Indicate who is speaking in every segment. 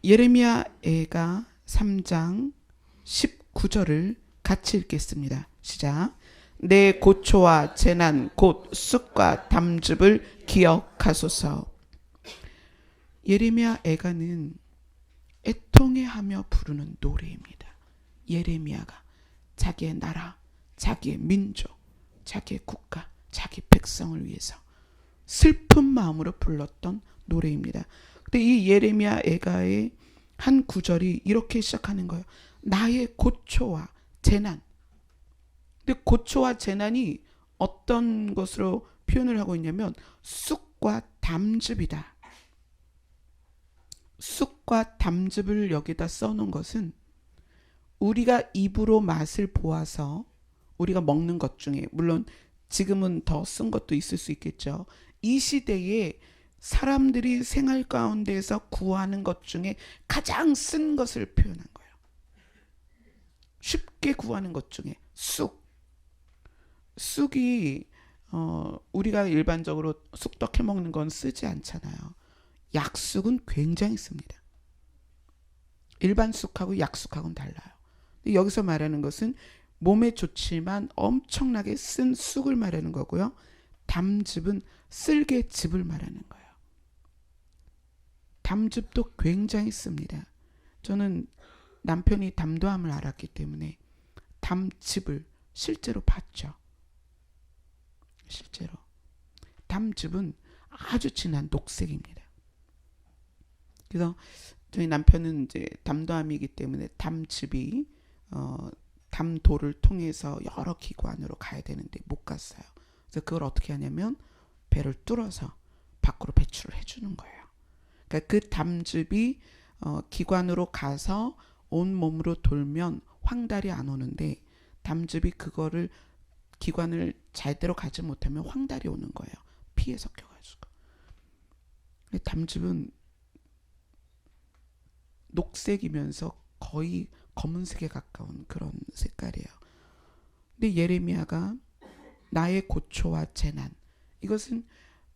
Speaker 1: 예레미야 애가 3장 19절을 같이 읽겠습니다. 시작. 내 고초와 재난 곧 쑥과 담즙을 기억하소서. 예레미야 애가는 애통해하며 부르는 노래입니다. 예레미야가 자기의 나라, 자기의 민족, 자기의 국가, 자기 백성을 위해서 슬픈 마음으로 불렀던 노래입니다. 근데 이 예레미야 애가의 한 구절이 이렇게 시작하는 거예요. 나의 고초와 재난. 근데 고초와 재난이 어떤 것으로 표현을 하고 있냐면 쑥과 담즙이다. 쑥과 담즙을 여기다 써놓은 것은 우리가 입으로 맛을 보아서 우리가 먹는 것 중에, 물론 지금은 더 쓴 것도 있을 수 있겠죠. 이 시대에 사람들이 생활 가운데에서 구하는 것 중에 가장 쓴 것을 표현한 거예요. 쉽게 구하는 것 중에 쑥. 쑥이 우리가 일반적으로 쑥떡 해 먹는 건 쓰지 않잖아요. 약쑥은 굉장히 씁니다. 일반 쑥하고 약쑥하고는 달라요. 여기서 말하는 것은 몸에 좋지만 엄청나게 쓴 쑥을 말하는 거고요. 담즙은 쓸개즙을 말하는 거예요. 담즙도 굉장히 씁니다. 저는 남편이 담도함을 알았기 때문에 담즙을 실제로 봤죠. 실제로. 담즙은 아주 진한 녹색입니다. 그래서 저희 남편은 이제 담도함이기 때문에 담즙이 담도를 통해서 여러 기관으로 가야 되는데 못 갔어요. 그래서 그걸 어떻게 하냐면 배를 뚫어서 밖으로 배출을 해주는 거예요. 그러니까 그 담즙이 기관으로 가서 온 몸으로 돌면 황달이 안 오는데 담즙이 그거를 기관을 제대로 가지 못하면 황달이 오는 거예요. 피에 섞여가지고. 근데 담즙은 녹색이면서 거의 검은색에 가까운 그런 색깔이에요. 근데 예레미야가 나의 고초와 재난, 이것은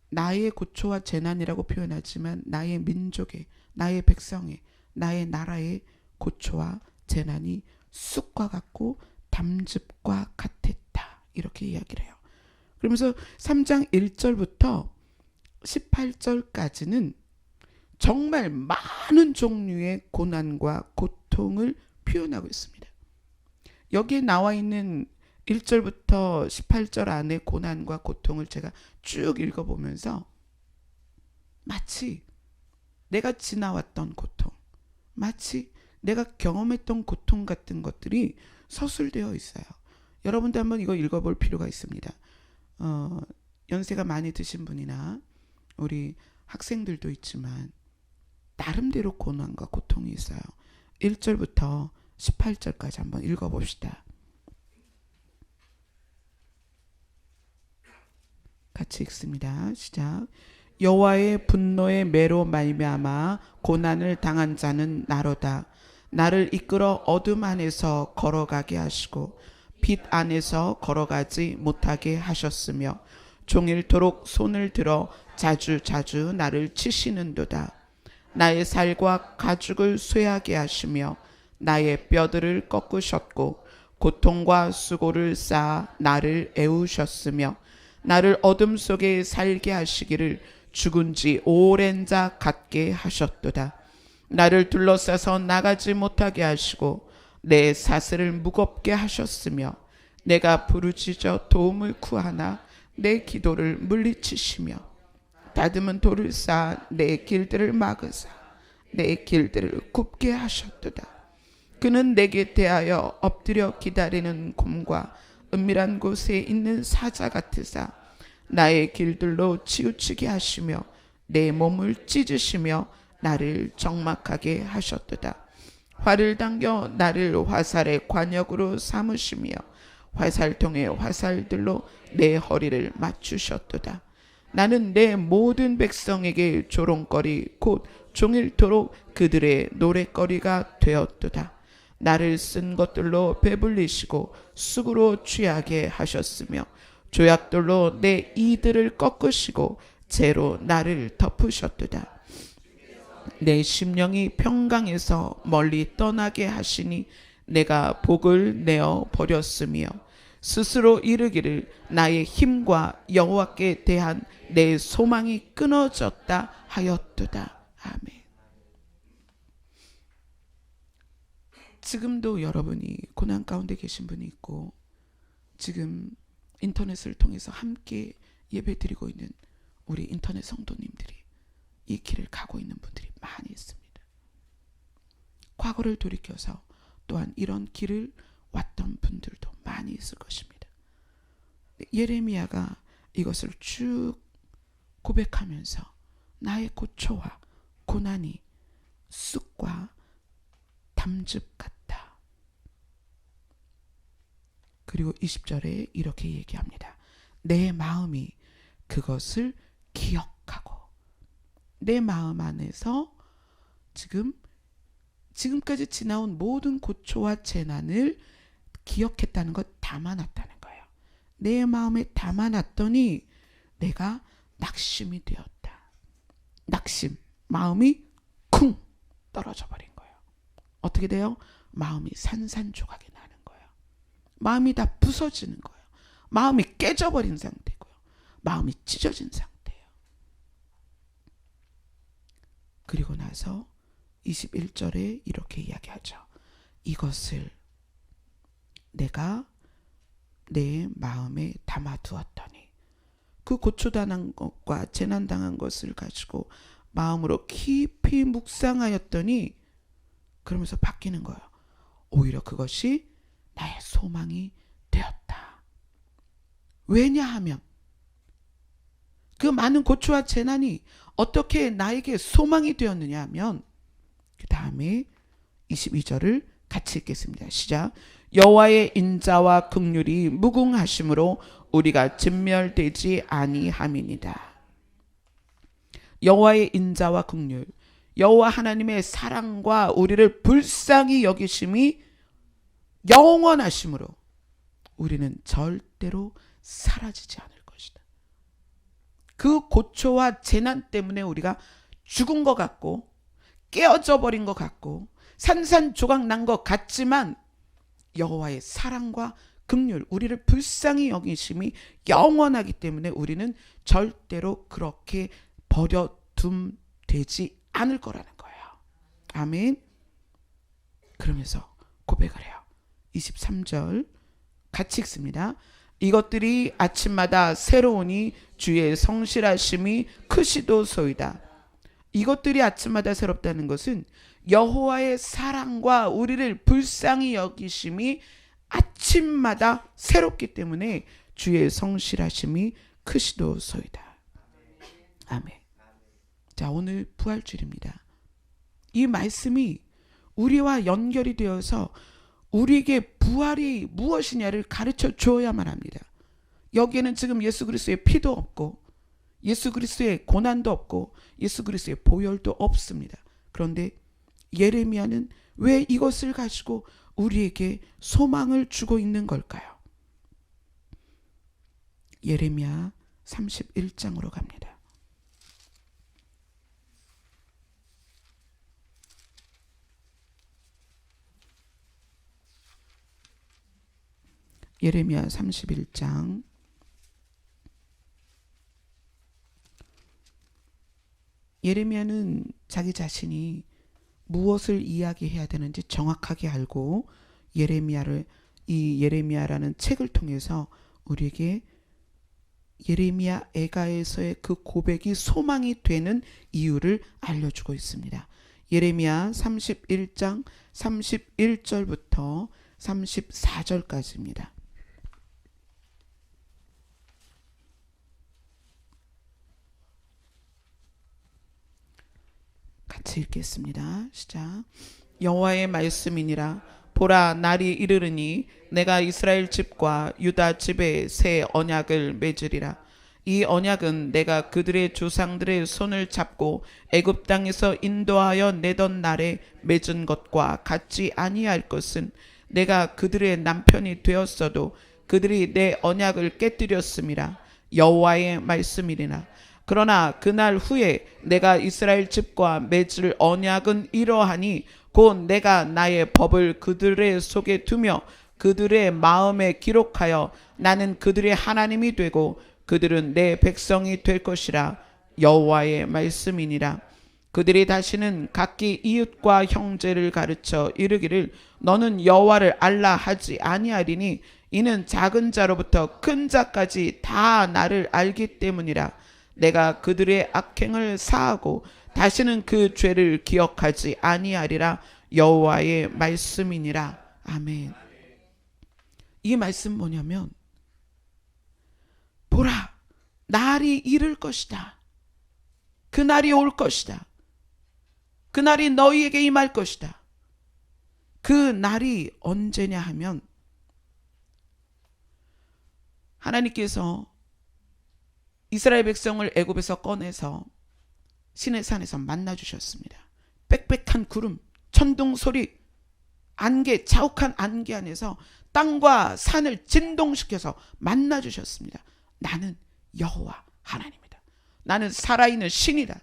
Speaker 1: 나의 고초와 재난이라고 표현하지만 나의 민족의, 나의 백성의, 나의 나라의 고초와 재난이 쑥과 같고 담즙과 같았다, 이렇게 이야기를 해요. 그러면서 3장 1절부터 18절까지는 정말 많은 종류의 고난과 고통을 표현하고 있습니다. 여기에 나와 있는 1절부터 18절 안에 고난과 고통을 제가 쭉 읽어보면서 마치 내가 지나왔던 고통, 마치 내가 경험했던 고통 같은 것들이 서술되어 있어요. 여러분도 한번 이거 읽어볼 필요가 있습니다. 연세가 많이 드신 분이나 우리 학생들도 있지만 나름대로 고난과 고통이 있어요. 1절부터 18절까지 한번 읽어봅시다. 같이 읽습니다. 시작. 여호와의 분노의 매로 말미암아 고난을 당한 자는 나로다. 나를 이끌어 어둠 안에서 걸어가게 하시고 빛 안에서 걸어가지 못하게 하셨으며 종일토록 손을 들어 자주 나를 치시는도다. 나의 살과 가죽을 쇠하게 하시며 나의 뼈들을 꺾으셨고 고통과 수고를 쌓아 나를 애우셨으며 나를 어둠 속에 살게 하시기를 죽은 지 오랜 자 같게 하셨도다. 나를 둘러싸서 나가지 못하게 하시고 내 사슬을 무겁게 하셨으며 내가 부르짖어 도움을 구하나 내 기도를 물리치시며 다듬은 돌을 쌓아 내 길들을 막으사 내 길들을 굽게 하셨도다. 그는 내게 대하여 엎드려 기다리는 곰과 은밀한 곳에 있는 사자 같으사 나의 길들로 치우치게 하시며 내 몸을 찢으시며 나를 적막하게 하셨도다. 활을 당겨 나를 화살의 관역으로 삼으시며 화살통의 화살들로 내 허리를 맞추셨도다. 나는 내 모든 백성에게 조롱거리 곧 종일토록 그들의 노랫거리가 되었도다. 나를 쓴 것들로 배불리시고 쑥으로 취하게 하셨으며 조약돌로 내 이들을 꺾으시고 재로 나를 덮으셨도다. 내 심령이 평강에서 멀리 떠나게 하시니 내가 복을 내어 버렸으며 스스로 이르기를 나의 힘과 여호와께 대한 내 소망이 끊어졌다 하였도다. 아멘. 지금도 여러분이 고난 가운데 계신 분이 있고 지금 인터넷을 통해서 함께 예배드리고 있는 우리 인터넷 성도님들이 이 길을 가고 있는 분들이 많이 있습니다. 과거를 돌이켜서 또한 이런 길을 왔던 분들도 많이 있을 것입니다. 예레미야가 이것을 쭉 고백하면서 나의 고초와 고난이 쑥과 담즙 같다. 그리고 20절에 이렇게 얘기합니다. 내 마음이 그것을 기억하고 내 마음 안에서 지금까지 지나온 모든 고초와 재난을 기억했다는 것, 담아놨다는 거예요. 내 마음에 담아놨더니 내가 낙심이 되었다. 낙심, 마음이 쿵 떨어져 버린 거예요. 어떻게 돼요? 마음이 산산조각이 나는 거예요. 마음이 다 부서지는 거예요. 마음이 깨져버린 상태고요. 마음이 찢어진 상태예요. 그리고 나서 21절에 이렇게 이야기하죠. 이것을 내가 내 마음에 담아두었더니 그 고초당한 것과 재난당한 것을 가지고 마음으로 깊이 묵상하였더니 그러면서 바뀌는 거예요. 오히려 그것이 나의 소망이 되었다. 왜냐하면 그 많은 고초와 재난이 어떻게 나에게 소망이 되었느냐 하면 그 다음에 22절을 같이 읽겠습니다. 시작. 여호와의 인자와 긍휼이 무궁하심으로 우리가 진멸되지 아니함이니이다. 여호와의 인자와 긍휼, 여호와 하나님의 사랑과 우리를 불쌍히 여기심이 영원하심으로 우리는 절대로 사라지지 않을 것이다. 그 고초와 재난 때문에 우리가 죽은 것 같고 깨어져 버린 것 같고 산산조각 난 것 같지만 여호와의 사랑과 긍휼, 우리를 불쌍히 여기심이 영원하기 때문에 우리는 절대로 그렇게 버려둠 되지 않을 거라는 거예요. 아멘. 그러면서 고백을 해요. 23절 같이 읽습니다. 이것들이 아침마다 새로우니 주의 성실하심이 크시도소이다. 이것들이 아침마다 새롭다는 것은 여호와의 사랑과 우리를 불쌍히 여기심이 아침마다 새롭기 때문에 주의 성실하심이 크시도소이다. 아멘. 자, 오늘 부활주일입니다. 이 말씀이 우리와 연결이 되어서 우리에게 부활이 무엇이냐를 가르쳐 주어야만 합니다. 여기에는 지금 예수 그리스도의 피도 없고 예수 그리스도의 고난도 없고 예수 그리스도의 보혈도 없습니다. 그런데 예레미야는 왜 이것을 가지고 우리에게 소망을 주고 있는 걸까요? 예레미야 31장으로 갑니다. 예레미야 31장 예레미야는 자기 자신이 무엇을 이야기해야 되는지 정확하게 알고 이 예레미야라는 책을 통해서 우리에게 예레미야 애가에서의 그 고백이 소망이 되는 이유를 알려주고 있습니다. 예레미야 31장 31절부터 34절까지입니다. 같이 읽겠습니다. 시작. 여호와의 말씀이니라. 보라, 날이 이르르니 내가 이스라엘 집과 유다 집에 새 언약을 맺으리라. 이 언약은 내가 그들의 조상들의 손을 잡고 애굽 땅에서 인도하여 내던 날에 맺은 것과 같지 아니할 것은 내가 그들의 남편이 되었어도 그들이 내 언약을 깨뜨렸음이라. 여호와의 말씀이니라. 그러나 그날 후에 내가 이스라엘 집과 맺을 언약은 이러하니 곧 내가 나의 법을 그들의 속에 두며 그들의 마음에 기록하여 나는 그들의 하나님이 되고 그들은 내 백성이 될 것이라. 여호와의 말씀이니라. 그들이 다시는 각기 이웃과 형제를 가르쳐 이르기를 너는 여호와를 알라 하지 아니하리니 이는 작은 자로부터 큰 자까지 다 나를 알기 때문이라. 내가 그들의 악행을 사하고 다시는 그 죄를 기억하지 아니하리라. 여호와의 말씀이니라. 아멘. 이 말씀 뭐냐면, 보라, 날이 이를 것이다. 그 날이 올 것이다. 그 날이 너희에게 임할 것이다. 그 날이 언제냐 하면, 하나님께서 이스라엘 백성을 애굽에서 꺼내서 시내산에서 만나주셨습니다. 빽빽한 구름, 천둥 소리, 안개, 자욱한 안개 안에서 땅과 산을 진동시켜서 만나주셨습니다. 나는 여호와 하나님이다. 나는 살아있는 신이다.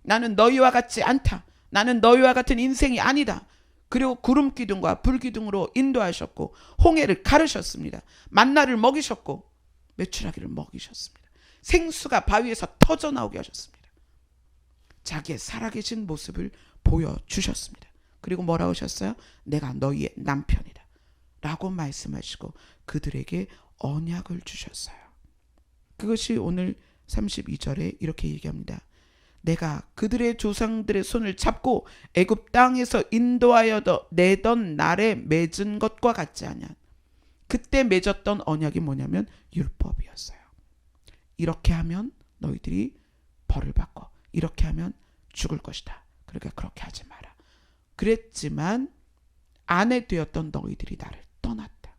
Speaker 1: 나는 너희와 같지 않다. 나는 너희와 같은 인생이 아니다. 그리고 구름 기둥과 불 기둥으로 인도하셨고 홍해를 가르셨습니다. 만나를 먹이셨고 메추라기를 먹이셨습니다. 생수가 바위에서 터져 나오게 하셨습니다. 자기의 살아계신 모습을 보여주셨습니다. 그리고 뭐라고 하셨어요? 내가 너희의 남편이다 라고 말씀하시고 그들에게 언약을 주셨어요. 그것이 오늘 32절에 이렇게 얘기합니다. 내가 그들의 조상들의 손을 잡고 애굽 땅에서 인도하여 내던 날에 맺은 것과 같지 않냐. 그때 맺었던 언약이 뭐냐면 율법이었어요. 이렇게 하면 너희들이 벌을 받고 이렇게 하면 죽을 것이다. 그러니까 그렇게 하지 마라. 그랬지만 아내 되었던 너희들이 나를 떠났다.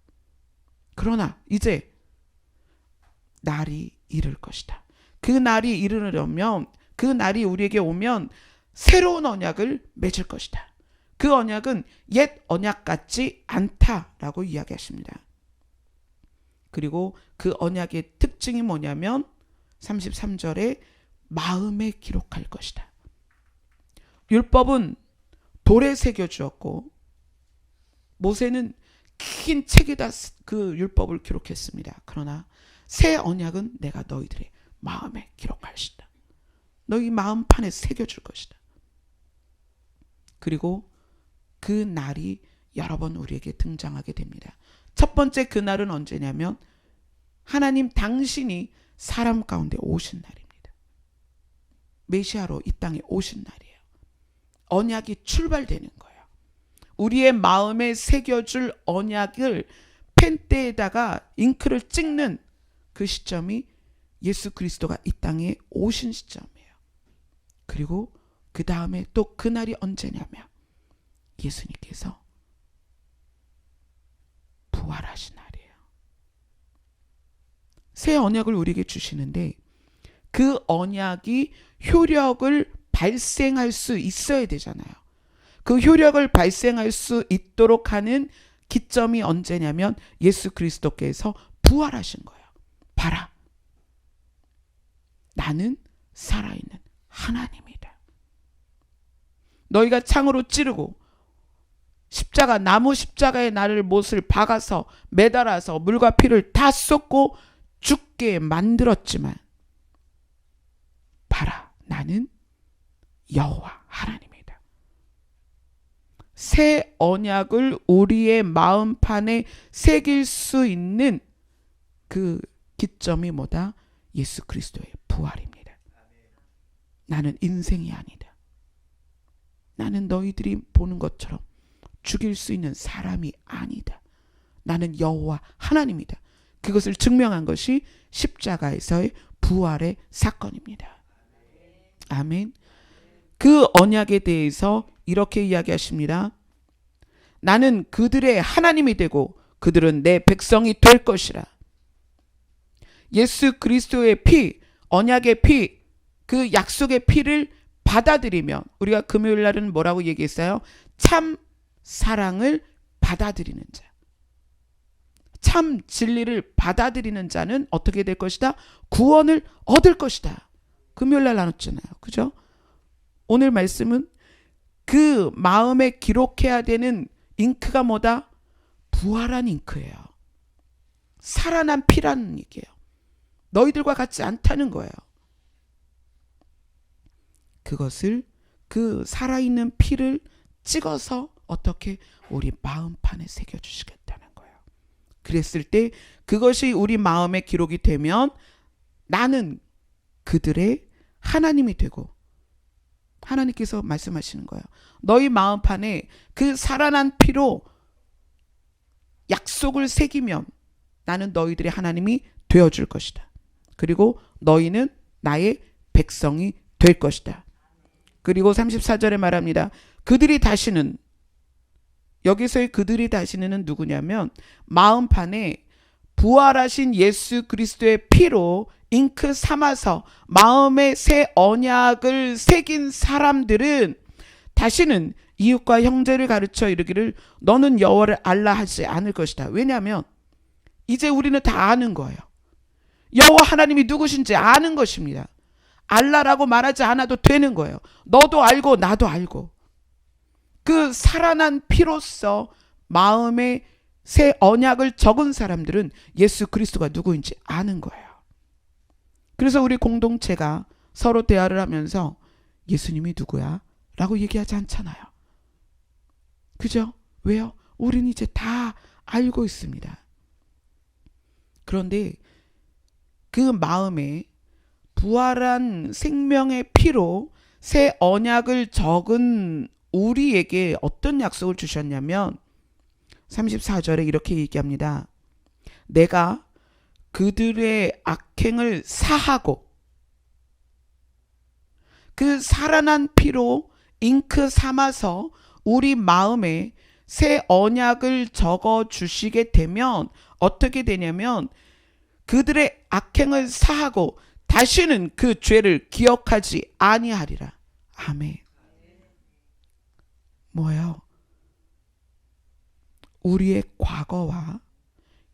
Speaker 1: 그러나 이제 날이 이를 것이다. 그 날이 이르려면, 그 날이 우리에게 오면 새로운 언약을 맺을 것이다. 그 언약은 옛 언약 같지 않다라고 이야기하십니다. 그리고 그 언약의 특징이 뭐냐면 33절에 마음에 기록할 것이다. 율법은 돌에 새겨 주었고 모세는 긴 책에다 그 율법을 기록했습니다. 그러나 새 언약은 내가 너희들의 마음에 기록할 것이다. 너희 마음판에 새겨줄 것이다. 그리고 그 날이 여러 번 우리에게 등장하게 됩니다. 첫 번째 그 날은 언제냐면 하나님 당신이 사람 가운데 오신 날입니다. 메시아로 이 땅에 오신 날이에요. 언약이 출발되는 거예요. 우리의 마음에 새겨줄 언약을 펜대에다가 잉크를 찍는 그 시점이 예수 그리스도가 이 땅에 오신 시점이에요. 그리고 그 다음에 또 그날이 언제냐면 예수님께서 부활하신 날이에요. 새 언약을 우리에게 주시는데 그 언약이 효력을 발생할 수 있어야 되잖아요. 그 효력을 발생할 수 있도록 하는 기점이 언제냐면 예수 그리스도께서 부활하신 거예요. 봐라, 나는 살아있는 하나님이다. 너희가 창으로 찌르고 십자가, 나무 십자가에 나를 못을 박아서 매달아서 물과 피를 다 쏟고 죽게 만들었지만 봐라, 나는 여호와 하나님이다. 새 언약을 우리의 마음판에 새길 수 있는 그 기점이 뭐다? 예수 그리스도의 부활입니다. 나는 인생이 아니다. 나는 너희들이 보는 것처럼 죽일 수 있는 사람이 아니다. 나는 여호와 하나님이다. 그것을 증명한 것이 십자가에서의 부활의 사건입니다. 아멘. 그 언약에 대해서 이렇게 이야기하십니다. 나는 그들의 하나님이 되고 그들은 내 백성이 될 것이라. 예수 그리스도의 피, 언약의 피, 그 약속의 피를 받아들이면, 우리가 금요일 날은 뭐라고 얘기했어요? 참 사랑을 받아들이는 자, 참 진리를 받아들이는 자는 어떻게 될 것이다? 구원을 얻을 것이다. 금요일날 나눴잖아요. 그죠? 오늘 말씀은 그 마음에 기록해야 되는 잉크가 뭐다? 부활한 잉크예요. 살아난 피라는 얘기예요. 너희들과 같지 않다는 거예요. 그것을 그 살아있는 피를 찍어서 어떻게 우리 마음판에 새겨주시겠다는 거예요. 그랬을 때 그것이 우리 마음에 기록이 되면 나는 그들의 하나님이 되고, 하나님께서 말씀하시는 거예요. 너희 마음판에 그 살아난 피로 약속을 새기면 나는 너희들의 하나님이 되어줄 것이다. 그리고 너희는 나의 백성이 될 것이다. 그리고 34절에 말합니다. 그들이 다시는, 여기서의 그들이 다시는 누구냐면 마음판에 부활하신 예수 그리스도의 피로 잉크 삼아서 마음의 새 언약을 새긴 사람들은 다시는 이웃과 형제를 가르쳐 이르기를 너는 여호와를 알라 하지 않을 것이다. 왜냐하면 이제 우리는 다 아는 거예요. 여호와 하나님이 누구신지 아는 것입니다. 알라라고 말하지 않아도 되는 거예요. 너도 알고 나도 알고. 그 살아난 피로써 마음에 새 언약을 적은 사람들은 예수 그리스도가 누구인지 아는 거예요. 그래서 우리 공동체가 서로 대화를 하면서 예수님이 누구야? 라고 얘기하지 않잖아요. 그죠? 왜요? 우리는 이제 다 알고 있습니다. 그런데 그 마음에 부활한 생명의 피로 새 언약을 적은 우리에게 어떤 약속을 주셨냐면 34절에 이렇게 얘기합니다. 내가 그들의 악행을 사하고 그 살아난 피로 잉크 삼아서 우리 마음에 새 언약을 적어 주시게 되면 어떻게 되냐면 그들의 악행을 사하고 다시는 그 죄를 기억하지 아니하리라. 아멘. 뭐예요? 우리의 과거와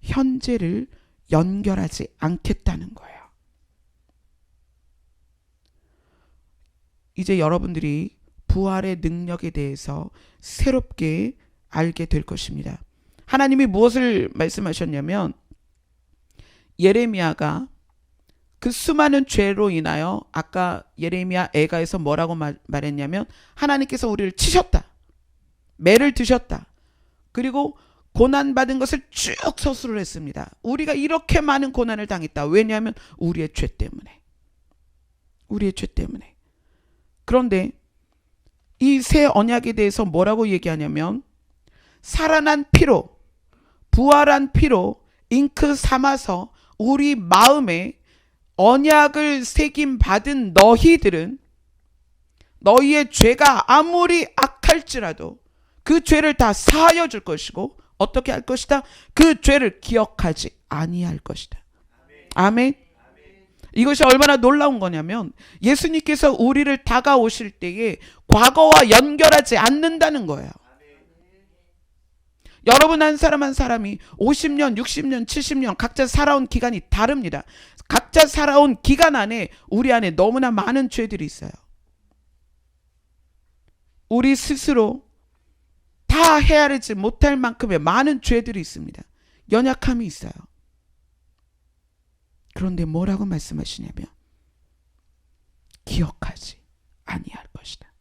Speaker 1: 현재를 연결하지 않겠다는 거예요. 이제 여러분들이 부활의 능력에 대해서 새롭게 알게 될 것입니다. 하나님이 무엇을 말씀하셨냐면 예레미야가 그 수많은 죄로 인하여 아까 예레미야 애가에서 뭐라고 말했냐면 하나님께서 우리를 치셨다. 매를 드셨다. 그리고 고난받은 것을 쭉 서술을 했습니다. 우리가 이렇게 많은 고난을 당했다. 왜냐하면 우리의 죄 때문에. 우리의 죄 때문에. 그런데 이 새 언약에 대해서 뭐라고 얘기하냐면 살아난 피로 부활한 피로 잉크 삼아서 우리 마음에 언약을 새김 받은 너희들은 너희의 죄가 아무리 악할지라도 그 죄를 다 사하여 줄 것이고 어떻게 할 것이다? 그 죄를 기억하지 아니할 것이다. 아멘. 이것이 얼마나 놀라운 거냐면 예수님께서 우리를 다가오실 때에 과거와 연결하지 않는다는 거예요. 여러분 한 사람 한 사람이 50년, 60년, 70년 각자 살아온 기간이 다릅니다. 각자 살아온 기간 안에 우리 안에 너무나 많은 죄들이 있어요. 우리 스스로 다 헤아리지 못할 만큼의 많은 죄들이 있습니다. 연약함이 있어요. 그런데 뭐라고 말씀하시냐면 기억하지 아니할 것이다.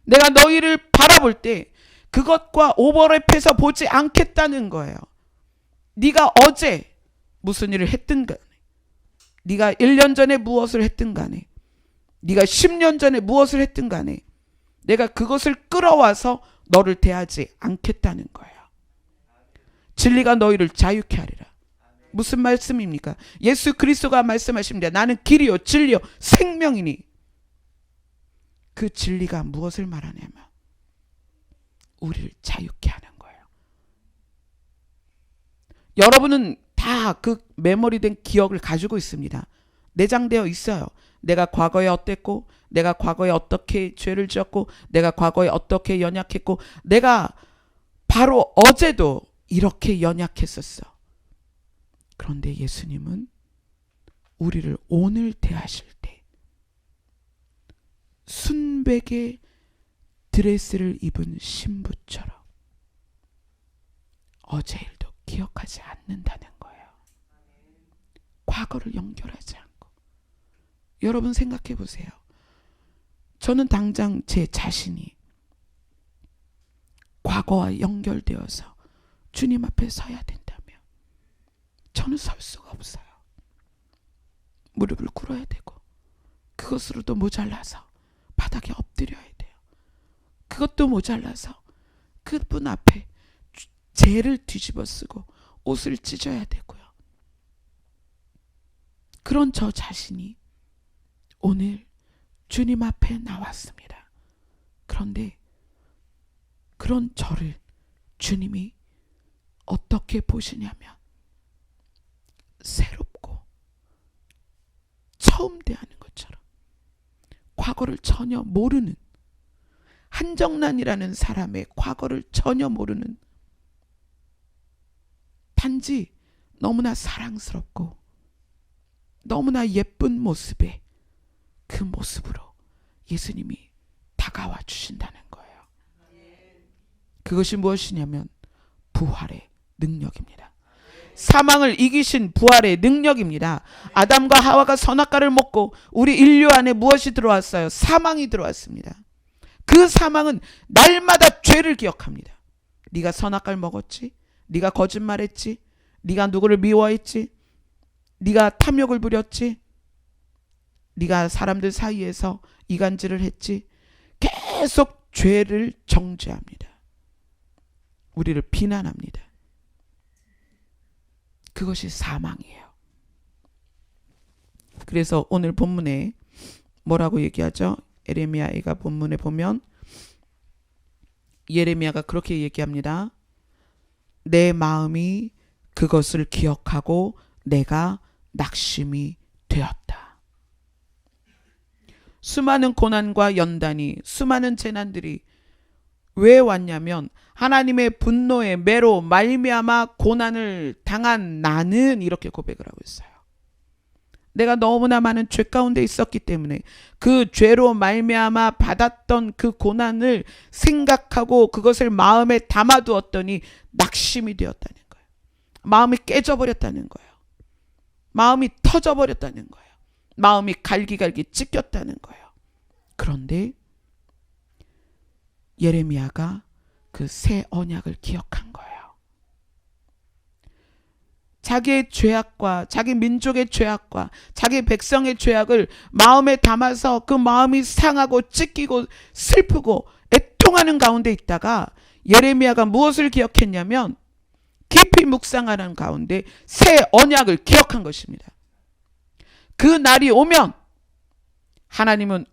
Speaker 1: 내가 너희를 바라볼 때 그것과 오버랩해서 보지 않겠다는 거예요. 네가 어제 무슨 일을 했든 간에 네가 1년 전에 무엇을 했든 간에 네가 10년 전에 무엇을 했든 간에 내가 그것을 끌어와서 너를 대하지 않겠다는 거예요. 진리가 너희를 자유케 하리라. 무슨 말씀입니까? 예수 그리스도가 말씀하십니다. 나는 길이요 진리요 생명이니. 그 진리가 무엇을 말하냐면 우리를 자유케 하는 거예요. 여러분은 다 그 메모리된 기억을 가지고 있습니다. 내장되어 있어요. 내가 과거에 어땠고 내가 과거에 어떻게 죄를 지었고 내가 과거에 어떻게 연약했고 내가 바로 어제도 이렇게 연약했었어. 그런데 예수님은 우리를 오늘 대하실 때 순백의 드레스를 입은 신부처럼 어제 일도 기억하지 않는다는 거예요. 과거를 연결하지 않고. 여러분 생각해 보세요. 저는 당장 제 자신이 과거와 연결되어서 주님 앞에 서야 된다면 저는 설 수가 없어요. 무릎을 꿇어야 되고 그것으로도 모자라서 바닥에 엎드려야 돼요. 그것도 모자라서 그분 앞에 죄를 뒤집어 쓰고 옷을 찢어야 되고요. 그런 저 자신이 오늘 주님 앞에 나왔습니다. 그런데 그런 저를 주님이 어떻게 보시냐면 새롭고 처음 대하는 것처럼, 과거를 전혀 모르는, 한정란이라는 사람의 과거를 전혀 모르는, 단지 너무나 사랑스럽고 너무나 예쁜 모습에 그 모습으로 예수님이 다가와 주신다는 거예요. 그것이 무엇이냐면 부활의 능력입니다. 사망을 이기신 부활의 능력입니다. 아담과 하와가 선악과를 먹고 우리 인류 안에 무엇이 들어왔어요? 사망이 들어왔습니다. 그 사망은 날마다 죄를 기억합니다. 네가 선악과를 먹었지? 네가 거짓말했지? 네가 누구를 미워했지? 네가 탐욕을 부렸지? 네가 사람들 사이에서 이간질을 했지? 계속 죄를 정죄합니다. 우리를 비난합니다. 그것이 사망이에요. 그래서 오늘 본문에 뭐라고 얘기하죠? 예레미야가 본문에 보면 예레미야가 그렇게 얘기합니다. 내 마음이 그것을 기억하고 내가 낙심이 되었다. 수많은 고난과 연단이, 수많은 재난들이 왜 왔냐면 하나님의 분노의 매로 말미암아 고난을 당한 나는, 이렇게 고백을 하고 있어요. 내가 너무나 많은 죄 가운데 있었기 때문에 그 죄로 말미암아 받았던 그 고난을 생각하고 그것을 마음에 담아두었더니 낙심이 되었다는 거예요. 마음이 깨져버렸다는 거예요. 마음이 터져버렸다는 거예요. 마음이 갈기갈기 찢겼다는 거예요. 그런데 예레미야가 그 새 언약을 기억한 거예요. 자기의 죄악과 자기 민족의 죄악과 자기 백성의 죄악을 마음에 담아서 그 마음이 상하고 찢기고 슬프고 애통하는 가운데 있다가 예레미야가 무엇을 기억했냐면 깊이 묵상하는 가운데 새 언약을 기억한 것입니다. 그 날이 오면 하나님은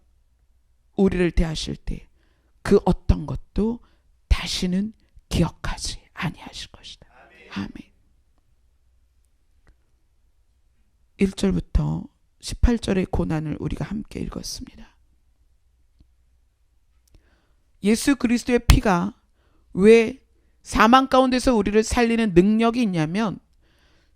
Speaker 1: 우리를 대하실 때 그 어떤 것도 다시는 기억하지 아니하실 것이다. 아멘. 1절부터 18절의 고난을 우리가 함께 읽었습니다. 예수 그리스도의 피가 왜 사망 가운데서 우리를 살리는 능력이 있냐면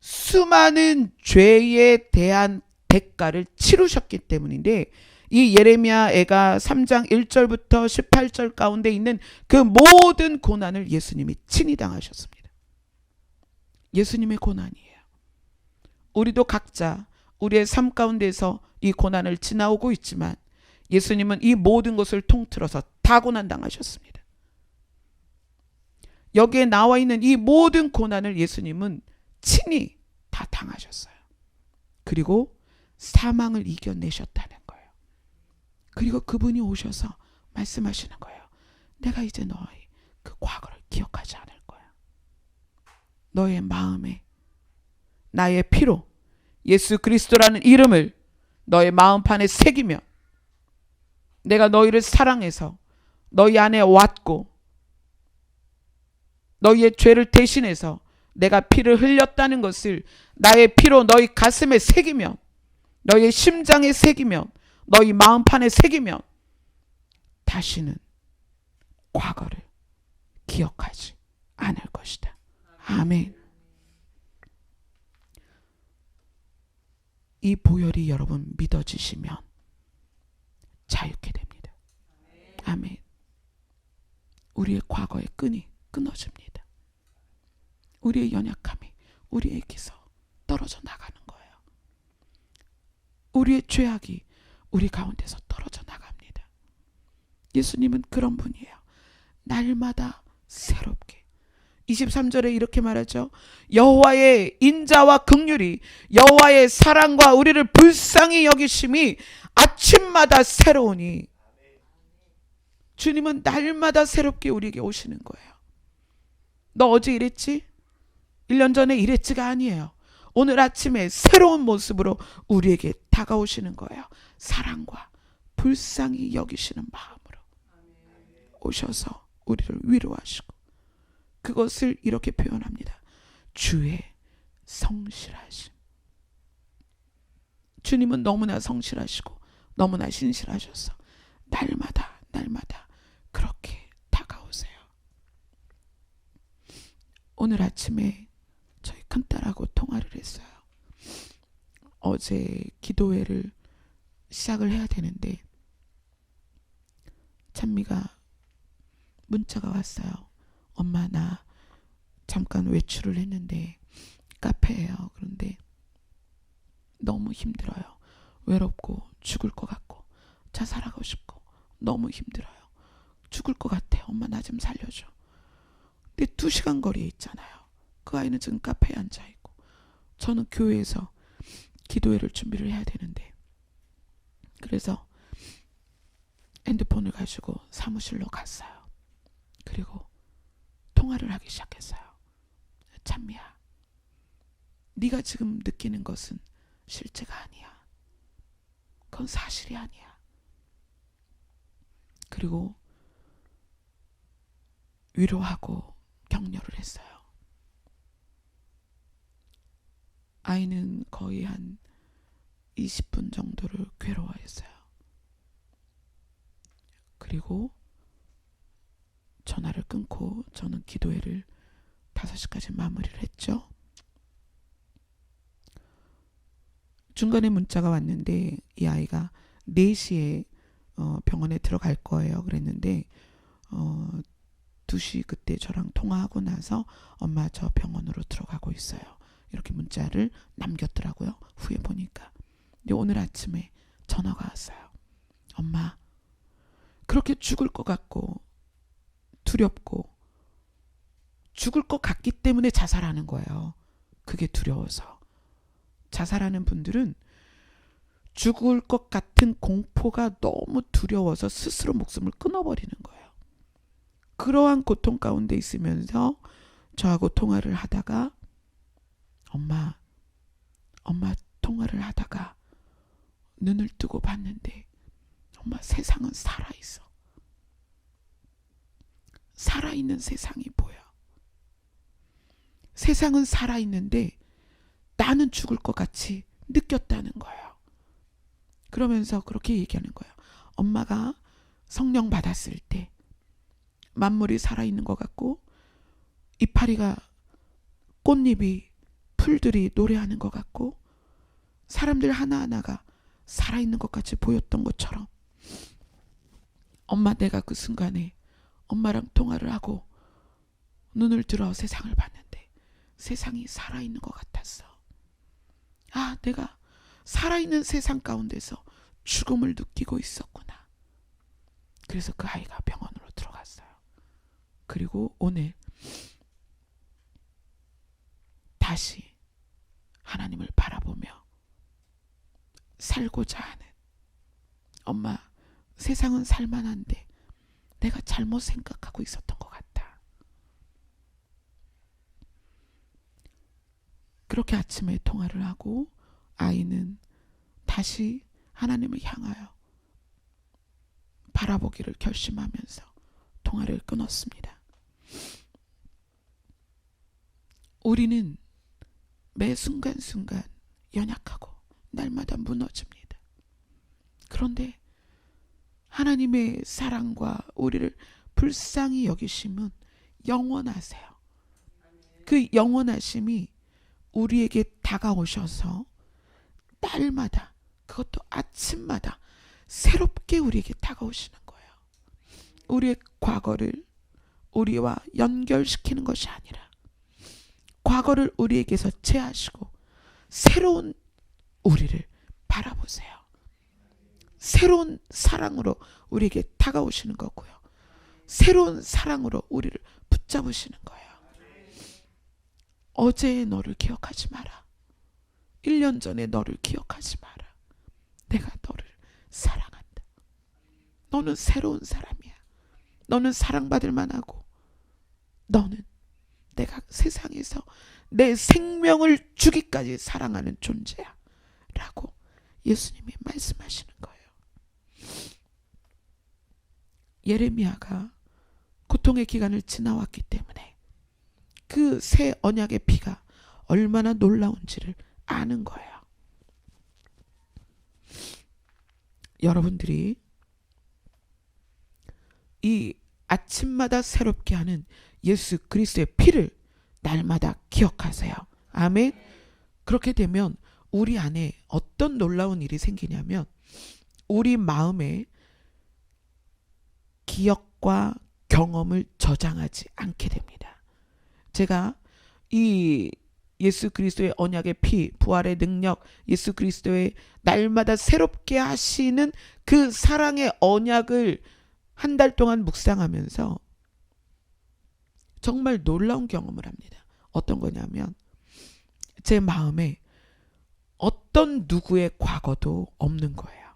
Speaker 1: 수많은 죄에 대한 대가를 치르셨기 때문인데, 이 예레미야가 3장 1절부터 18절 가운데 있는 그 모든 고난을 예수님이 친히 당하셨습니다. 예수님의 고난이에요. 우리도 각자 우리의 삶 가운데서 이 고난을 지나오고 있지만 예수님은 이 모든 것을 통틀어서 다 고난 당하셨습니다. 여기에 나와 있는 이 모든 고난을 예수님은 친히 다 당하셨어요. 그리고 사망을 이겨내셨다는 거예요. 그리고 그분이 오셔서 말씀하시는 거예요. 내가 이제 너의 그 과거를 기억하지 않을 거야. 너의 마음에 나의 피로 예수 그리스도라는 이름을 너의 마음판에 새기며 내가 너희를 사랑해서 너희 안에 왔고 너희의 죄를 대신해서 내가 피를 흘렸다는 것을 나의 피로 너희 가슴에 새기며 너희의 심장에 새기며 너희 마음판에 새기며 다시는 과거를 기억하지 않을 것이다. 아멘. 이 보혈이 여러분 믿어지시면 자유케 됩니다. 아멘. 우리의 과거의 끈이 끊어집니다. 우리의 연약함이 우리에게서 떨어져 나가는 거예요. 우리의 죄악이 우리 가운데서 떨어져 나갑니다. 예수님은 그런 분이에요. 날마다 새롭게. 23절에 이렇게 말하죠. 여호와의 인자와 긍휼이, 여호와의 사랑과 우리를 불쌍히 여기심이 아침마다 새로우니. 주님은 날마다 새롭게 우리에게 오시는 거예요. 너 어제 이랬지? 1년 전에 이랬지가 아니에요. 오늘 아침에 새로운 모습으로 우리에게 다가오시는 거예요. 사랑과 불쌍히 여기시는 마음으로 오셔서 우리를 위로하시고, 그것을 이렇게 표현합니다. 주의 성실하심. 주님은 너무나 성실하시고 너무나 신실하셔서 날마다 그렇게 다가오세요. 오늘 아침에 저희 큰딸하고 통화를 했어요. 어제 기도회를 시작을 해야 되는데 찬미가 문자가 왔어요. 엄마, 나 잠깐 외출을 했는데 카페예요. 그런데 너무 힘들어요. 외롭고 죽을 것 같고 자살하고 싶고 너무 힘들어요. 죽을 것 같아. 엄마, 나 좀 살려줘. 근데 2시간 거리에 있잖아요. 그 아이는 지금 카페에 앉아있고 저는 교회에서 기도회를 준비를 해야 되는데, 그래서 핸드폰을 가지고 사무실로 갔어요. 그리고 통화를 하기 시작했어요. 찬미야, 네가 지금 느끼는 것은 실제가 아니야. 그건 사실이 아니야. 그리고 위로하고 격려를 했어요. 아이는 거의 한 20분 정도를 괴로워했어요. 그리고 전화를 끊고 저는 기도회를 5시까지 마무리를 했죠. 중간에 문자가 왔는데 이 아이가 4시에 병원에 들어갈 거예요. 그랬는데 2시 그때 저랑 통화하고 나서 엄마, 저 병원으로 들어가고 있어요. 이렇게 문자를 남겼더라고요. 후에 보니까. 근데 오늘 아침에 전화가 왔어요. 엄마, 그렇게 죽을 것 같고 두렵고 죽을 것 같기 때문에 자살하는 거예요. 그게 두려워서. 자살하는 분들은 죽을 것 같은 공포가 너무 두려워서 스스로 목숨을 끊어버리는 거예요. 그러한 고통 가운데 있으면서 저하고 통화를 하다가 엄마 통화를 하다가 눈을 뜨고 봤는데 엄마, 세상은 살아있어. 살아있는 세상이 보여. 세상은 살아있는데 나는 죽을 것 같이 느꼈다는 거예요. 그러면서 그렇게 얘기하는 거예요. 엄마가 성령 받았을 때 만물이 살아있는 것 같고 이파리가, 꽃잎이, 풀들이 노래하는 것 같고 사람들 하나하나가 살아있는 것 같이 보였던 것처럼, 엄마, 내가 그 순간에 엄마랑 통화를 하고 눈을 들어 세상을 봤는데 세상이 살아있는 것 같았어. 아, 내가 살아있는 세상 가운데서 죽음을 느끼고 있었구나. 그래서 그 아이가 병원으로 들어갔어요. 그리고 오늘 다시 하나님을 바라보며 살고자 하는, 엄마, 세상은 살만한데 내가 잘못 생각하고 있었던 것 같다. 그렇게 아침에 통화를 하고 아이는 다시 하나님을 향하여 바라보기를 결심하면서 통화를 끊었습니다. 우리는 매 순간순간 연약하고 날마다 무너집니다. 그런데 하나님의 사랑과 우리를 불쌍히 여기심은 영원하세요. 그 영원하심이 우리에게 다가오셔서 날마다, 그것도 아침마다 새롭게 우리에게 다가오시는 거예요. 우리의 과거를 우리와 연결시키는 것이 아니라 과거를 우리에게서 제하시고 새로운 우리를 바라보세요. 새로운 사랑으로 우리에게 다가오시는 거고요. 새로운 사랑으로 우리를 붙잡으시는 거예요. 어제의 너를 기억하지 마라. 1년 전의 너를 기억하지 마라. 내가 너를 사랑한다. 너는 새로운 사람이야. 너는 사랑받을 만하고 너는 내가 세상에서 내 생명을 주기까지 사랑하는 존재야 라고 예수님이 말씀하시는 거예요. 예레미야가 고통의 기간을 지나왔기 때문에 그 새 언약의 피가 얼마나 놀라운지를 아는 거예요. 여러분들이 이 아침마다 새롭게 하는 예수 그리스도의 피를 날마다 기억하세요. 아멘. 그렇게 되면 우리 안에 어떤 놀라운 일이 생기냐면 우리 마음에 기억과 경험을 저장하지 않게 됩니다. 제가 이 예수 그리스도의 언약의 피, 부활의 능력, 예수 그리스도의 날마다 새롭게 하시는 그 사랑의 언약을 한 달 동안 묵상하면서 정말 놀라운 경험을 합니다. 어떤 거냐면 제 마음에 어떤 누구의 과거도 없는 거예요.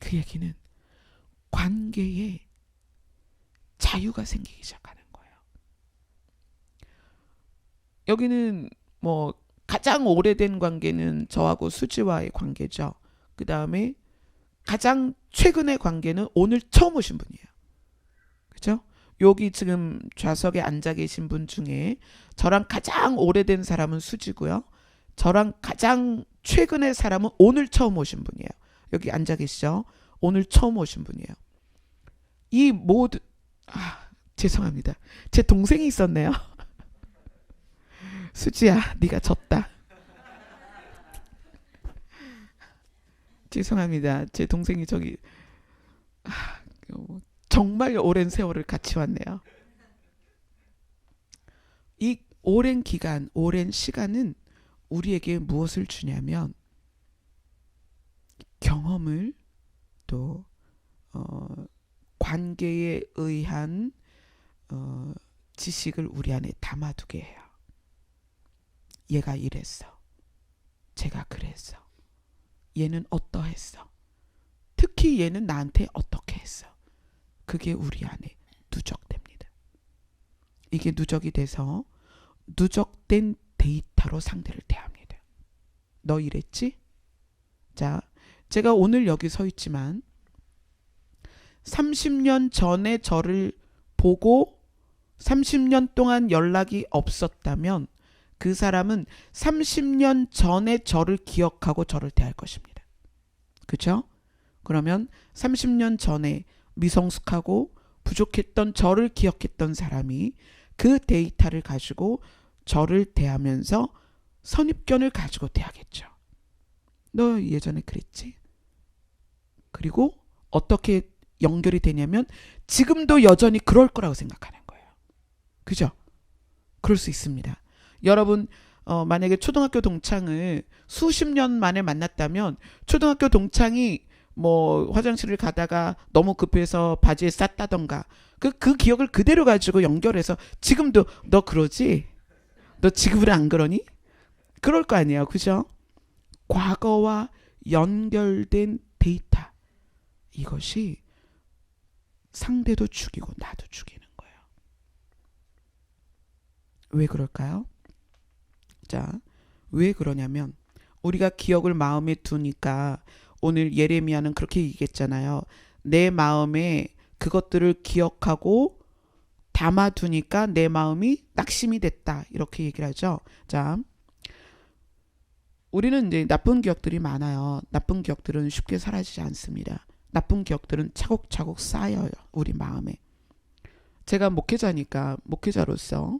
Speaker 1: 그 얘기는 관계에 자유가 생기기 시작하는 거예요. 여기는 뭐 가장 오래된 관계는 저하고 수지와의 관계죠. 그 다음에 가장 최근의 관계는 오늘 처음 오신 분이에요. 그죠? 여기 지금 좌석에 앉아 계신 분 중에 저랑 가장 오래된 사람은 수지고요. 저랑 가장 최근의 사람은 오늘 처음 오신 분이에요. 여기 앉아 계시죠? 오늘 처음 오신 분이에요. 이 모두 죄송합니다. 제 동생이 있었네요. 수지야, 네가 졌다. 죄송합니다. 제 동생이 저기 정말 오랜 세월을 같이 왔네요. 이 오랜 기간, 오랜 시간은 우리에게 무엇을 주냐면 경험을 또 관계에 의한 지식을 우리 안에 담아두게 해요. 얘가 이랬어. 제가 그랬어. 얘는 어떠했어. 특히 얘는 나한테 어떻게 했어. 그게 우리 안에 누적됩니다. 이게 누적이 돼서 누적된 데이터로 상대를 대합니다. 너 이랬지? 자, 제가 오늘 여기 서 있지만 30년 전에 저를 보고 30년 동안 연락이 없었다면 그 사람은 30년 전에 저를 기억하고 저를 대할 것입니다. 그렇죠? 그러면 30년 전에 미성숙하고 부족했던 저를 기억했던 사람이 그 데이터를 가지고 저를 대하면서 선입견을 가지고 대하겠죠. 너 예전에 그랬지? 그리고 어떻게 연결이 되냐면 지금도 여전히 그럴 거라고 생각하는 거예요. 그죠? 그럴 수 있습니다. 여러분 만약에 초등학교 동창을 수십 년 만에 만났다면 초등학교 동창이 뭐 화장실을 가다가 너무 급해서 바지에 쌌다던가 그 기억을 그대로 가지고 연결해서 지금도 너 그러지? 너 지금은 안 그러니? 그럴 거 아니에요. 그죠? 과거와 연결된 데이터, 이것이 상대도 죽이고 나도 죽이는 거예요. 왜 그럴까요? 자, 왜 그러냐면 우리가 기억을 마음에 두니까 오늘 예레미야는 그렇게 얘기했잖아요. 내 마음에 그것들을 기억하고 담아두니까 내 마음이 낙심이 됐다. 이렇게 얘기를 하죠. 자, 우리는 이제 나쁜 기억들이 많아요. 나쁜 기억들은 쉽게 사라지지 않습니다. 나쁜 기억들은 차곡차곡 쌓여요. 우리 마음에. 제가 목회자니까 목회자로서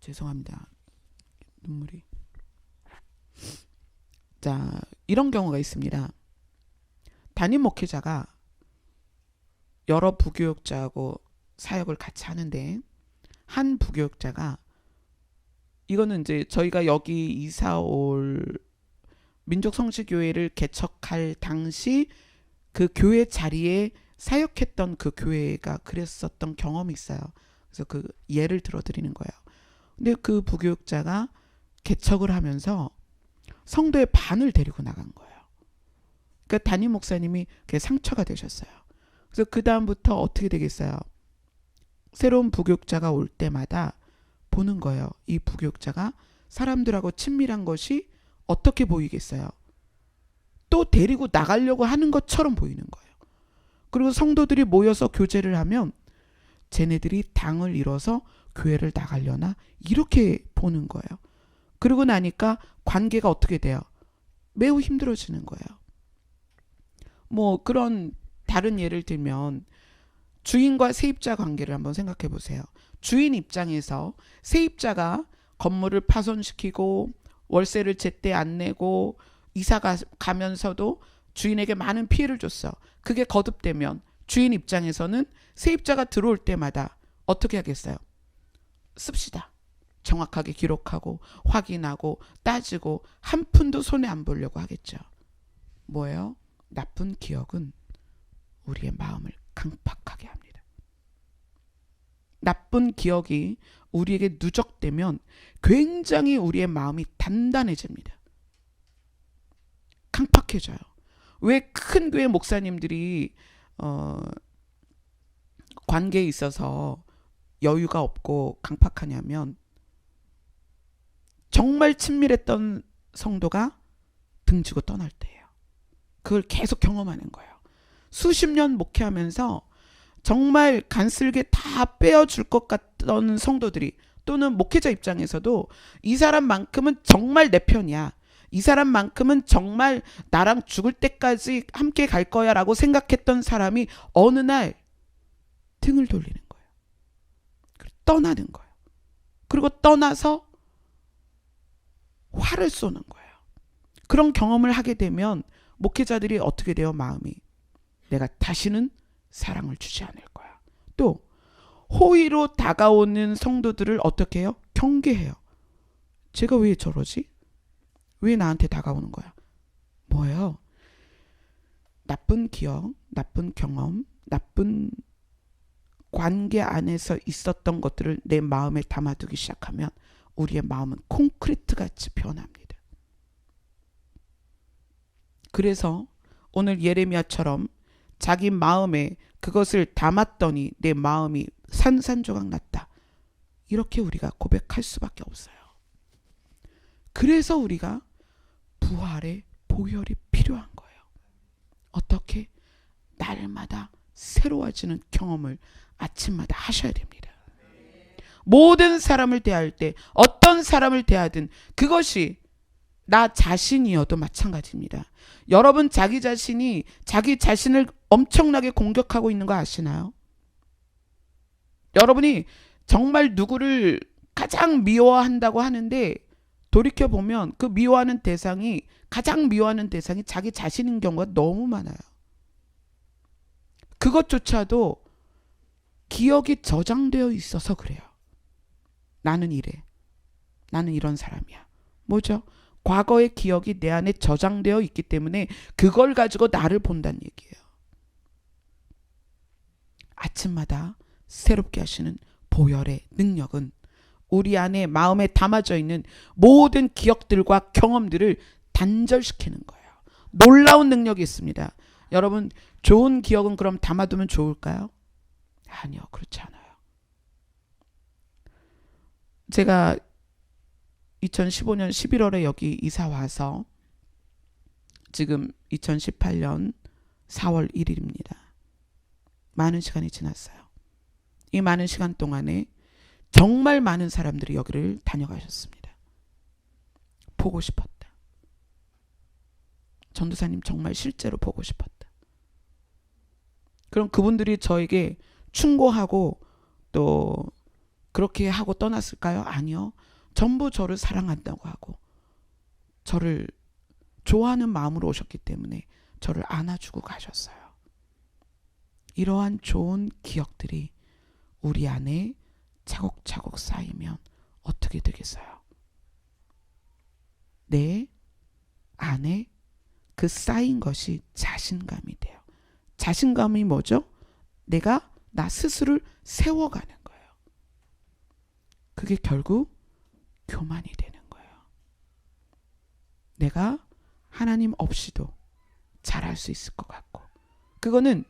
Speaker 1: 죄송합니다. 눈물이. 자, 이런 경우가 있습니다. 담임 목회자가 여러 부교육자하고 사역을 같이 하는데 한 부교육자가, 이거는 이제 저희가 여기 이사 올 민족성시교회를 개척할 당시 그 교회 자리에 사역했던 그 교회가 그랬었던 경험이 있어요. 그래서 그 예를 들어드리는 거예요. 근데 그 부교육자가 개척을 하면서 성도의 반을 데리고 나간 거예요. 그러니까 담임 목사님이 그게 상처가 되셨어요. 그래서 그 다음부터 어떻게 되겠어요? 새로운 부교육자가 올 때마다 보는 거예요. 이 부교육자가 사람들하고 친밀한 것이 어떻게 보이겠어요? 또 데리고 나가려고 하는 것처럼 보이는 거예요. 그리고 성도들이 모여서 교제를 하면 쟤네들이 당을 잃어서 교회를 나가려나 이렇게 보는 거예요. 그러고 나니까 관계가 어떻게 돼요? 매우 힘들어지는 거예요. 뭐 그런 다른 예를 들면 주인과 세입자 관계를 한번 생각해 보세요. 주인 입장에서 세입자가 건물을 파손시키고 월세를 제때 안 내고 이사가 가면서도 주인에게 많은 피해를 줬어. 그게 거듭되면 주인 입장에서는 세입자가 들어올 때마다 어떻게 하겠어요? 씁시다. 정확하게 기록하고 확인하고 따지고 한 푼도 손에 안 보려고 하겠죠. 뭐예요? 나쁜 기억은 우리의 마음을 강팍하게 합니다. 나쁜 기억이 우리에게 누적되면 굉장히 우리의 마음이 단단해집니다. 강팍해져요. 왜 큰 교회 목사님들이 관계에 있어서 여유가 없고 강팍하냐면 정말 친밀했던 성도가 등지고 떠날 때예요. 그걸 계속 경험하는 거예요. 수십 년 목회하면서 정말 간슬게 다 빼어줄 것 같던 성도들이, 또는 목회자 입장에서도 이 사람만큼은 정말 내 편이야, 이 사람만큼은 정말 나랑 죽을 때까지 함께 갈 거야 라고 생각했던 사람이 어느 날 등을 돌리는 거예요. 떠나는 거예요. 그리고 떠나서 화를 쏘는 거예요. 그런 경험을 하게 되면 목회자들이 어떻게 돼요? 마음이, 내가 다시는 사랑을 주지 않을 거야. 또 호의로 다가오는 성도들을 어떻게 해요? 경계해요. 제가 왜 저러지? 왜 나한테 다가오는 거야? 뭐예요? 나쁜 기억, 나쁜 경험, 나쁜 관계 안에서 있었던 것들을 내 마음에 담아두기 시작하면 우리의 마음은 콘크리트 같이 변합니다. 그래서 오늘 예레미야처럼 자기 마음에 그것을 담았더니 내 마음이 산산조각 났다, 이렇게 우리가 고백할 수밖에 없어요. 그래서 우리가 부활의 보혈이 필요한 거예요. 어떻게? 날마다 새로워지는 경험을 아침마다 하셔야 됩니다. 모든 사람을 대할 때, 어떤 사람을 대하든 그것이 나 자신이어도 마찬가지입니다. 여러분 자기 자신이 자기 자신을 엄청나게 공격하고 있는 거 아시나요? 여러분이 정말 누구를 가장 미워한다고 하는데 돌이켜보면 그 미워하는 대상이, 가장 미워하는 대상이 자기 자신인 경우가 너무 많아요. 그것조차도 기억이 저장되어 있어서 그래요. 나는 이래, 나는 이런 사람이야. 뭐죠? 과거의 기억이 내 안에 저장되어 있기 때문에 그걸 가지고 나를 본다는 얘기예요. 아침마다 새롭게 하시는 보혈의 능력은 우리 안에 마음에 담아져 있는 모든 기억들과 경험들을 단절시키는 거예요. 놀라운 능력이 있습니다. 여러분, 좋은 기억은 그럼 담아두면 좋을까요? 아니요, 그렇지 않아요. 제가 2015년 11월에 여기 이사 와서 지금 2018년 4월 1일입니다. 많은 시간이 지났어요. 이 많은 시간 동안에 정말 많은 사람들이 여기를 다녀가셨습니다. 보고 싶었다. 전도사님 정말 실제로 보고 싶었다. 그럼 그분들이 저에게 충고하고 또 그렇게 하고 떠났을까요? 아니요. 전부 저를 사랑한다고 하고 저를 좋아하는 마음으로 오셨기 때문에 저를 안아주고 가셨어요. 이러한 좋은 기억들이 우리 안에 차곡차곡 쌓이면 어떻게 되겠어요? 내 안에 그 쌓인 것이 자신감이 돼요. 자신감이 뭐죠? 내가 나 스스로를 세워가는 거예요. 그게 결국 교만이 되는 거예요. 내가 하나님 없이도 잘할 수 있을 것 같고, 그거는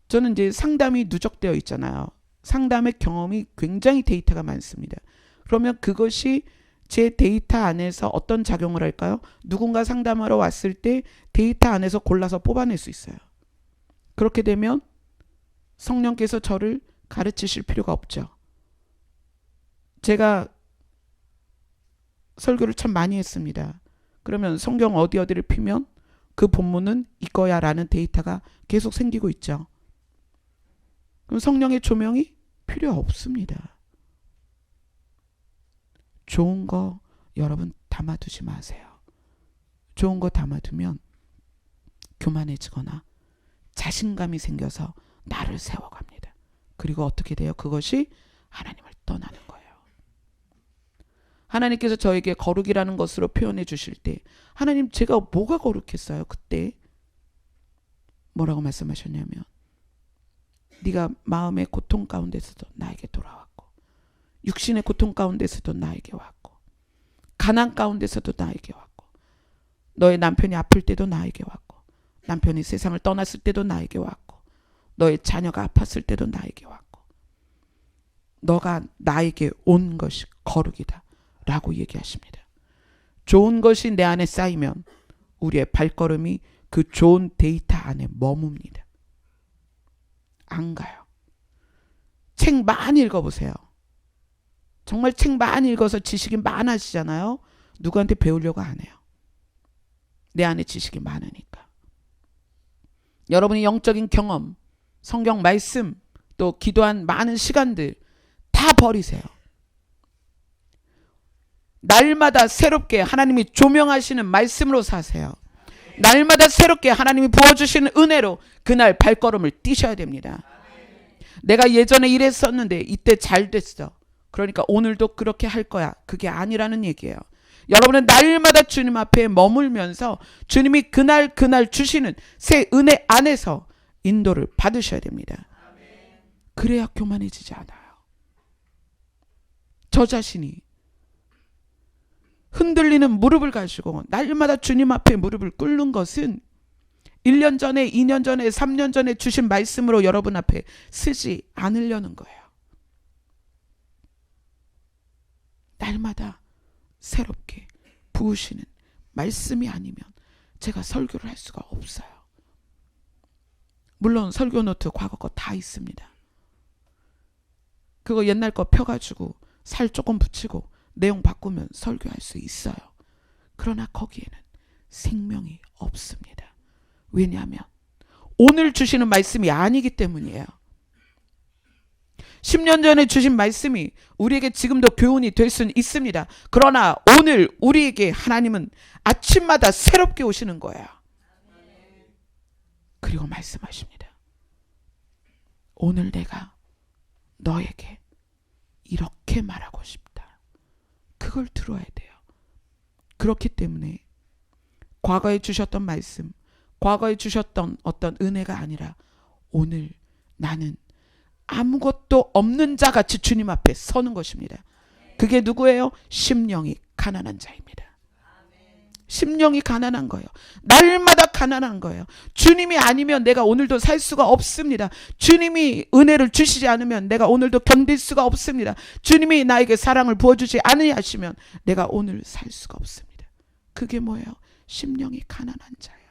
Speaker 1: 저는 이제 상담이 누적되어 있잖아요. 상담의 경험이 굉장히 데이터가 많습니다. 그러면 그것이 제 데이터 안에서 어떤 작용을 할까요? 누군가 상담하러 왔을 때 데이터 안에서 골라서 뽑아낼 수 있어요. 그렇게 되면 성령께서 저를 가르치실 필요가 없죠. 제가 설교를 참 많이 했습니다. 그러면 성경 어디를 피면 그 본문은 이거야 라는 데이터가 계속 생기고 있죠. 그럼 성령의 조명이 필요 없습니다. 좋은 거 여러분 담아두지 마세요. 좋은 거 담아두면 교만해지거나 자신감이 생겨서 나를 세워갑니다. 그리고 어떻게 돼요? 그것이 하나님을 떠나는 거예요. 하나님께서 저에게 거룩이라는 것으로 표현해 주실 때, 하나님 제가 뭐가 거룩했어요? 그때 뭐라고 말씀하셨냐면, 네가 마음의 고통 가운데서도 나에게 돌아왔고, 육신의 고통 가운데서도 나에게 왔고, 가난 가운데서도 나에게 왔고, 너의 남편이 아플 때도 나에게 왔고, 남편이 세상을 떠났을 때도 나에게 왔고, 너의 자녀가 아팠을 때도 나에게 왔고, 너가 나에게 온 것이 거룩이다 라고 얘기하십니다. 좋은 것이 내 안에 쌓이면 우리의 발걸음이 그 좋은 데이터 안에 머뭅니다. 안 가요. 책 많이 읽어보세요. 정말 책 많이 읽어서 지식이 많아지잖아요. 누구한테 배우려고 안 해요. 내 안에 지식이 많으니까. 여러분이 영적인 경험, 성경 말씀, 또 기도한 많은 시간들 다 버리세요. 날마다 새롭게 하나님이 조명하시는 말씀으로 사세요. 날마다 새롭게 하나님이 부어주시는 은혜로 그날 발걸음을 뛰셔야 됩니다. 내가 예전에 이랬었는데 이때 잘 됐어. 그러니까 오늘도 그렇게 할 거야. 그게 아니라는 얘기예요. 여러분은 날마다 주님 앞에 머물면서 주님이 그날 주시는 새 은혜 안에서 인도를 받으셔야 됩니다. 그래야 교만해지지 않아요. 저 자신이 흔들리는 무릎을 가지고 날마다 주님 앞에 무릎을 꿇는 것은 1년 전에, 2년 전에, 3년 전에 주신 말씀으로 여러분 앞에 쓰지 않으려는 거예요. 날마다 새롭게 부으시는 말씀이 아니면 제가 설교를 할 수가 없어요. 물론 설교 노트 과거 거 다 있습니다. 그거 옛날 거 펴가지고 살 조금 붙이고 내용 바꾸면 설교할 수 있어요. 그러나 거기에는 생명이 없습니다. 왜냐하면 오늘 주시는 말씀이 아니기 때문이에요. 10년 전에 주신 말씀이 우리에게 지금도 교훈이 될 수는 있습니다. 그러나 오늘 우리에게 하나님은 아침마다 새롭게 오시는 거예요. 그리고 말씀하십니다. 오늘 내가 너에게 이렇게 말하고 싶다. 그걸 들어야 돼요. 그렇기 때문에 과거에 주셨던 말씀, 과거에 주셨던 어떤 은혜가 아니라 오늘 나는 아무것도 없는 자같이 주님 앞에 서는 것입니다. 그게 누구예요? 심령이 가난한 자입니다. 심령이 가난한 거예요. 날마다 가난한 거예요. 주님이 아니면 내가 오늘도 살 수가 없습니다. 주님이 은혜를 주시지 않으면 내가 오늘도 견딜 수가 없습니다. 주님이 나에게 사랑을 부어주지 않으시면 내가 오늘 살 수가 없습니다. 그게 뭐예요? 심령이 가난한 자예요.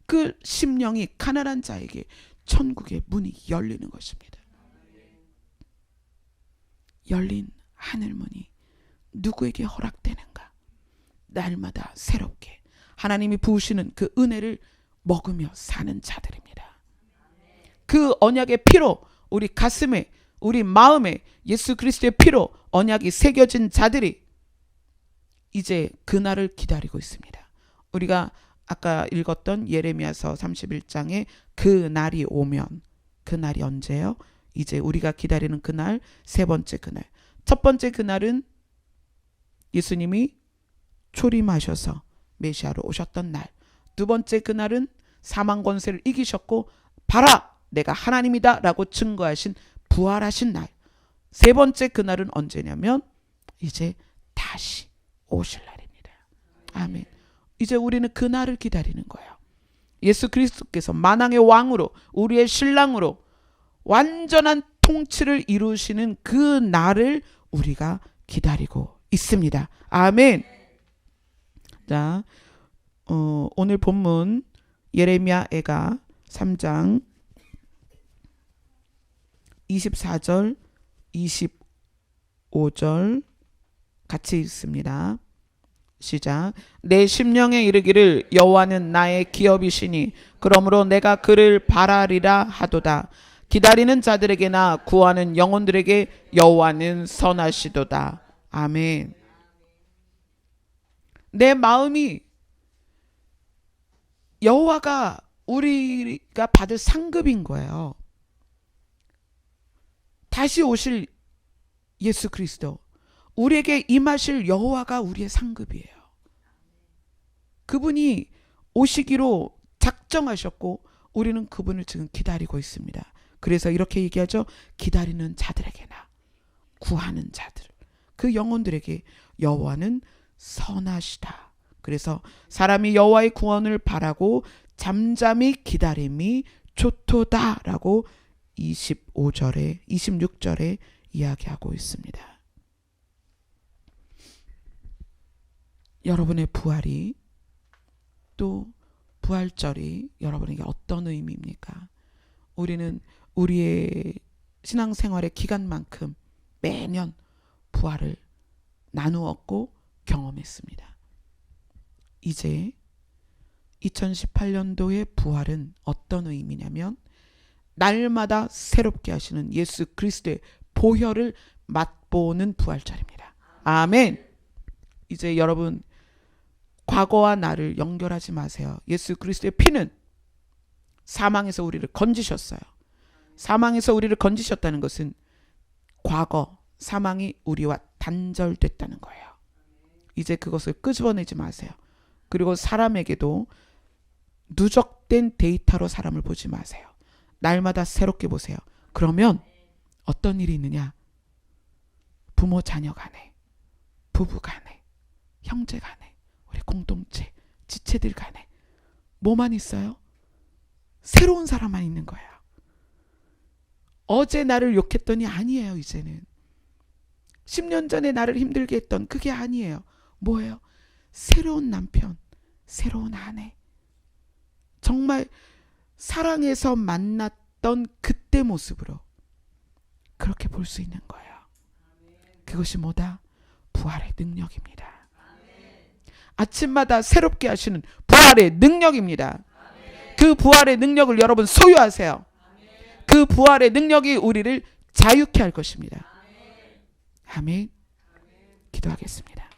Speaker 1: 그 심령이 가난한 자에게 천국의 문이 열리는 것입니다. 열린 하늘문이 누구에게 허락되는가? 날마다 새롭게 하나님이 부으시는 그 은혜를 먹으며 사는 자들입니다. 그 언약의 피로 우리 가슴에 우리 마음에 예수 그리스도의 피로 언약이 새겨진 자들이 이제 그날을 기다리고 있습니다. 우리가 아까 읽었던 예레미야서 31장에 그 날이 오면, 그 날이 언제요? 이제 우리가 기다리는 그날, 세 번째 그날. 첫 번째 그날은 예수님이 초림하셔서 메시아로 오셨던 날. 두 번째 그날은 사망 권세를 이기셨고 봐라 내가 하나님이다 라고 증거하신 부활하신 날. 세 번째 그날은 언제냐면 이제 다시 오실 날입니다. 아멘. 이제 우리는 그날을 기다리는 거예요. 예수 그리스도께서 만왕의 왕으로 우리의 신랑으로 완전한 통치를 이루시는 그 날을 우리가 기다리고 있습니다. 아멘. 자, 오늘 본문 예레미야가 3장 24절 25절 같이 읽습니다. 시작. 내 심령에 이르기를 여호와는 나의 기업이시니 그러므로 내가 그를 바라리라 하도다. 기다리는 자들에게나 구하는 영혼들에게 여호와는 선하시도다. 아멘. 내 마음이 여호와가 우리가 받을 상급인 거예요. 다시 오실 예수 그리스도, 우리에게 임하실 여호와가 우리의 상급이에요. 그분이 오시기로 작정하셨고 우리는 그분을 지금 기다리고 있습니다. 그래서 이렇게 얘기하죠. 기다리는 자들에게나 구하는 자들, 그 영혼들에게 여호와는 선하시다. 그래서 사람이 여호와의 구원을 바라고 잠잠히 기다림이 좋도다라고 25절에 26절에 이야기하고 있습니다. 여러분의 부활이, 또 부활절이 여러분에게 어떤 의미입니까? 우리는 우리의 신앙생활의 기간만큼 매년 부활을 나누었고 경험했습니다. 이제 2018년도의 부활은 어떤 의미냐면 날마다 새롭게 하시는 예수 그리스도의 보혈을 맛보는 부활절입니다. 아멘. 이제 여러분 과거와 나를 연결하지 마세요. 예수 그리스도의 피는 사망에서 우리를 건지셨어요. 사망에서 우리를 건지셨다는 것은 과거 사망이 우리와 단절됐다는 거예요. 이제 그것을 끄집어내지 마세요. 그리고 사람에게도 누적된 데이터로 사람을 보지 마세요. 날마다 새롭게 보세요. 그러면 어떤 일이 있느냐? 부모 자녀 간에, 부부 간에, 형제 간에, 우리 공동체, 지체들 간에 뭐만 있어요? 새로운 사람만 있는 거예요. 어제 나를 욕했더니 아니에요. 이제는 10년 전에 나를 힘들게 했던 그게 아니에요. 뭐예요? 새로운 남편, 새로운 아내, 정말 사랑해서 만났던 그때 모습으로 그렇게 볼 수 있는 거예요. 그것이 뭐다? 부활의 능력입니다. 아침마다 새롭게 하시는 부활의 능력입니다. 그 부활의 능력을 여러분 소유하세요. 그 부활의 능력이 우리를 자유케 할 것입니다. 아멘. 기도하겠습니다.